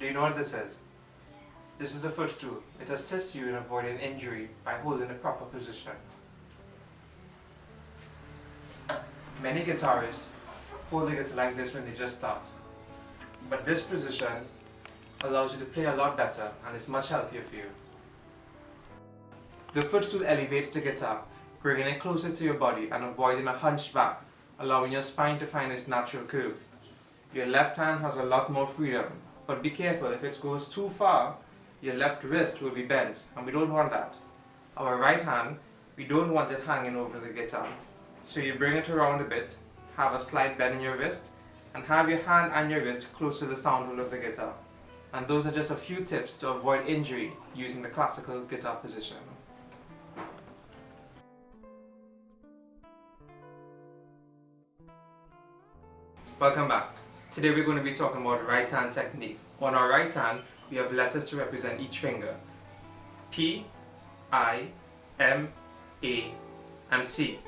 Do you know what this is? This is a footstool. It assists you in avoiding injury by holding the proper position. Many guitarists hold the guitar like this when they just start, but this position allows you to play a lot better and is much healthier for you. The footstool elevates the guitar, bringing it closer to your body and avoiding a hunchback, allowing your spine to find its natural curve. Your left hand has a lot more freedom, but be careful, if it goes too far, your left wrist will be bent, and we don't want that. Our right hand, we don't want it hanging over the guitar. So you bring it around a bit, have a slight bend in your wrist, and have your hand and your wrist close to the sound hole of the guitar. And those are just a few tips to avoid injury using the classical guitar position. Welcome back. Today we're going to be talking about right hand technique. On our right hand, we have letters to represent each finger. P, I, M, A, and C.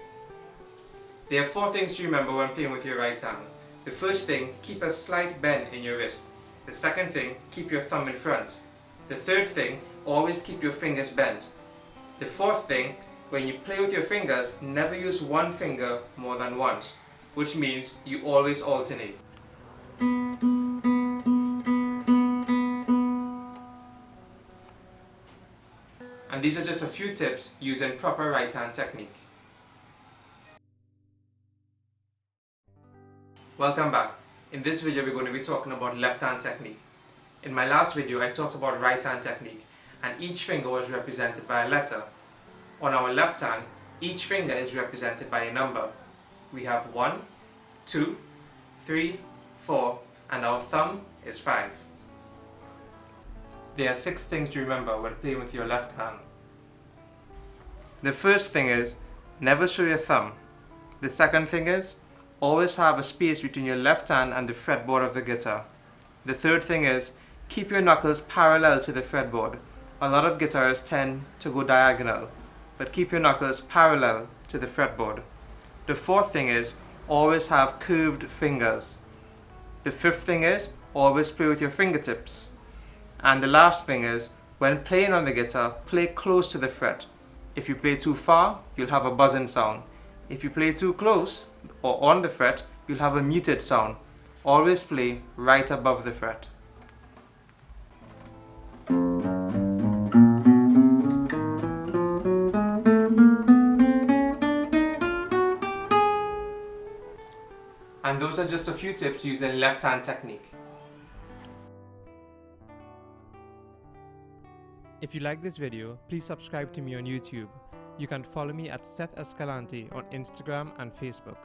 There are 4 things to remember when playing with your right hand. The first thing, keep a slight bend in your wrist. The second thing, keep your thumb in front. The third thing, always keep your fingers bent. The fourth thing, when you play with your fingers, never use one finger more than once, which means you always alternate. And these are just a few tips using proper right hand technique. Welcome back. In this video we're going to be talking about left hand technique. In my last video I talked about right hand technique, and each finger was represented by a letter. On our left hand, each finger is represented by a number. We have 1, 2, 3, 4, and our thumb is 5. There are 6 things to remember when playing with your left hand. The first thing is, never show your thumb. The second thing is, always have a space between your left hand and the fretboard of the guitar. The third thing is, keep your knuckles parallel to the fretboard. A lot of guitarists tend to go diagonal, but keep your knuckles parallel to the fretboard. The fourth thing is, always have curved fingers. The fifth thing is, always play with your fingertips. And the last thing is, when playing on the guitar, play close to the fret. If you play too far, you'll have a buzzing sound. If you play too close or on the fret, you'll have a muted sound. Always play right above the fret. And those are just a few tips using left hand technique. If you like this video, please subscribe to me on YouTube. You can follow me at Seth Escalante on Instagram and Facebook.